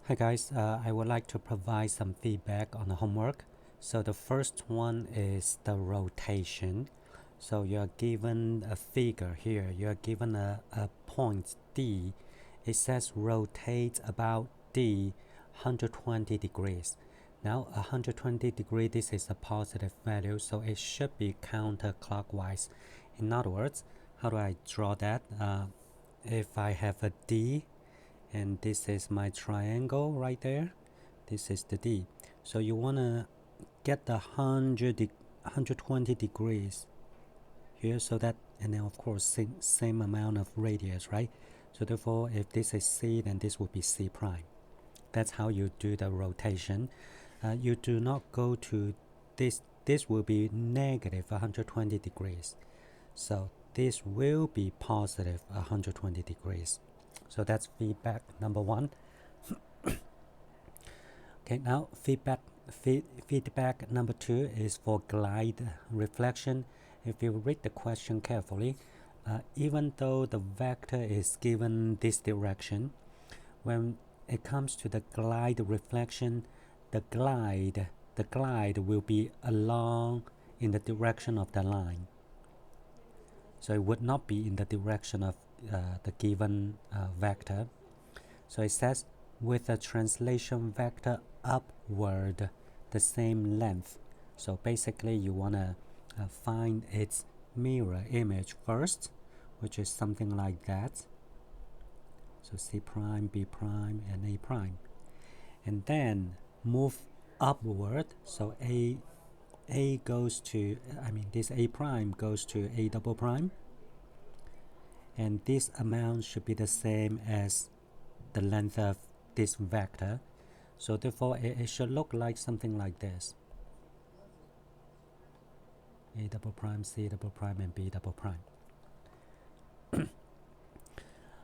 Hi guys, I would like to provide some feedback on the homework. So the first one is the rotation. So you're given a figure here, you're given a point D. It says rotate about D 120 degrees. Now 120 degree, this is a positive value, so it should be counterclockwise. In other words, how do I draw that? If I have a D, and this is my triangle right there, this is the D. So you want to get the 120 degrees here, so that, and then of course same amount of radius, right? So therefore, if this is C, then this would be C prime. That's how you do the rotation. You do not go to this will be negative 120 degrees, so this will be positive 120 degrees. So that's feedback number one. Okay, now feedback number two is for glide reflection. If you read the question carefully, even though the vector is given this direction, when it comes to the glide reflection, the glide will be along in the direction of the line. So it would not be in the direction of the given vector. So it says with a translation vector upward the same length. So basically you want to find its mirror image first, which is something like that. So C prime, B prime, and A prime. And then move upward. So A goes to, this A prime goes to A double prime. And this amount should be the same as the length of this vector. So therefore, it should look like something like this. A double prime, C double prime, and B double prime.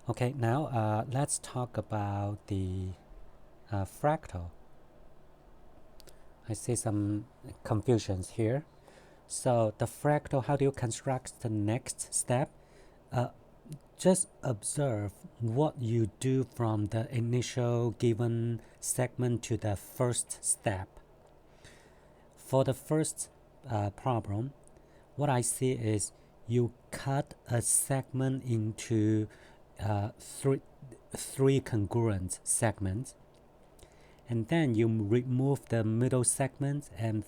Okay, now let's talk about the fractal. I see some confusions here. So the fractal, how do you construct the next step? Just observe what you do from the initial given segment to the first step. For the first problem, what I see is you cut a segment into three congruent segments, and then you remove the middle segment and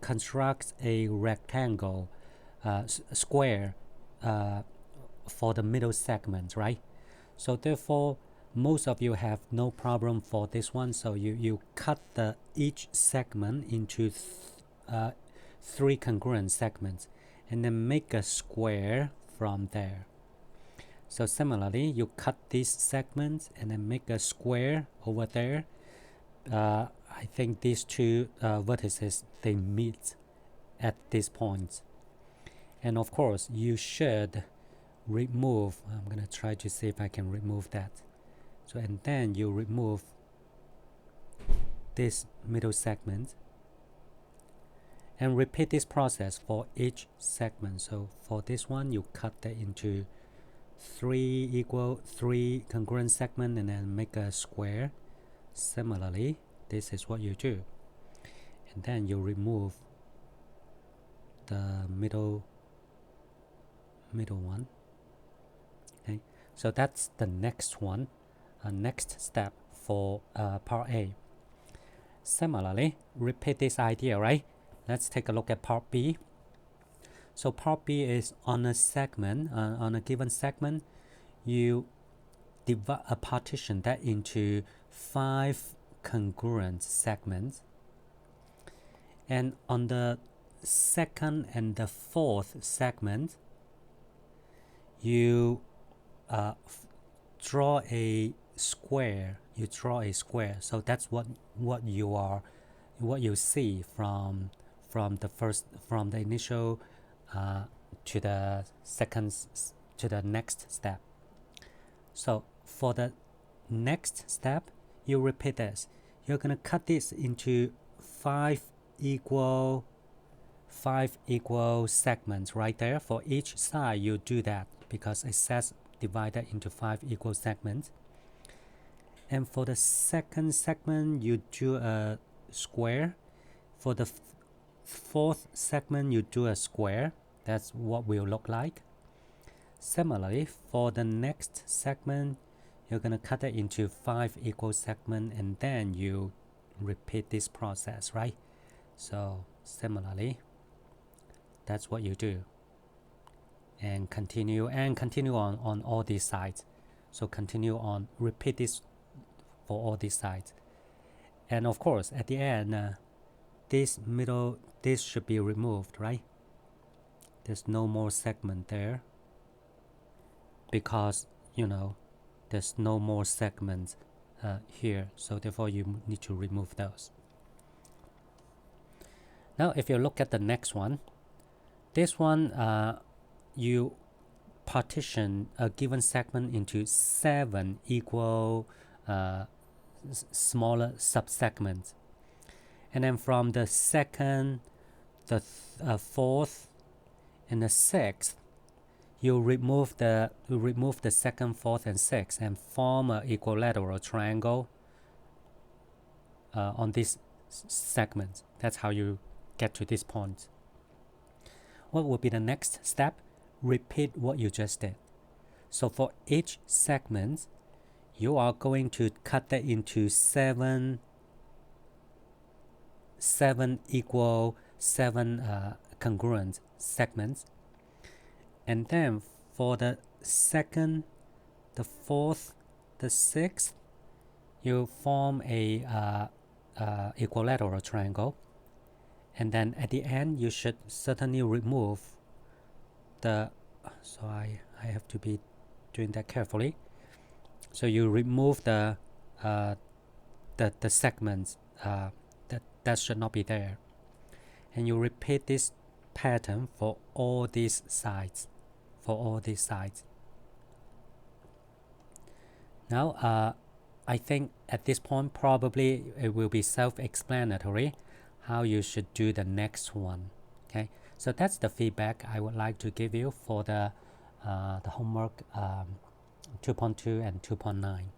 construct a rectangle square for the middle segment, right? So therefore, most of you have no problem for this one. So you cut each segment into three congruent segments and then make a square from there. So similarly, you cut these segments and then make a square over there. I think these two vertices, they meet at this point. And of course, you should remove, I'm going to try to see if I can remove that. So, and then you remove this middle segment and repeat this process for each segment. So for this one, you cut that into three congruent segments and then make a square. Similarly, this is what you do. And then you remove the middle one. Okay, so that's the next one, next step for part A. Similarly, repeat this idea, right? Let's take a look at part B. So part B is on a segment, on a given segment, you divide a partition that into 5 congruent segments, and on the second and the fourth segment, you draw a square. So that's what you see from the initial to the second to the next step. So for the next step, you repeat this. You're gonna cut this into 5 equal segments right there. For each side, you do that because it says divided into 5 equal segments. And for the second segment, you do a square. For the fourth segment, you do a square. That's what will look like. Similarly, for the next segment, you're going to cut it into 5 equal segments, and then you repeat this process, right? So similarly, that's what you do. And continue on all these sides. So continue on, repeat this for all these sides. And of course, at the end, this should be removed, right? There's no more segment there because, there's no more segments here. So therefore, you need to remove those. Now, if you look at the next one, this one, you partition a given segment into 7 equal smaller subsegments. And then from the second, the fourth, and the sixth, you remove the second, fourth, and sixth and form an equilateral triangle on this segment. That's how you get to this point. What will be the next step? Repeat what you just did. So for each segment, you are going to cut that into 7 congruent segments. And then for the second, the fourth, the sixth, you form a equilateral triangle. And then at the end, you should certainly remove the, so I have to be doing that carefully. So you remove the segments that should not be there. And you repeat this pattern for all these sides. Now, I think at this point probably it will be self-explanatory how you should do the next one. Okay, so that's the feedback I would like to give you for the homework 2.2 and 2.9.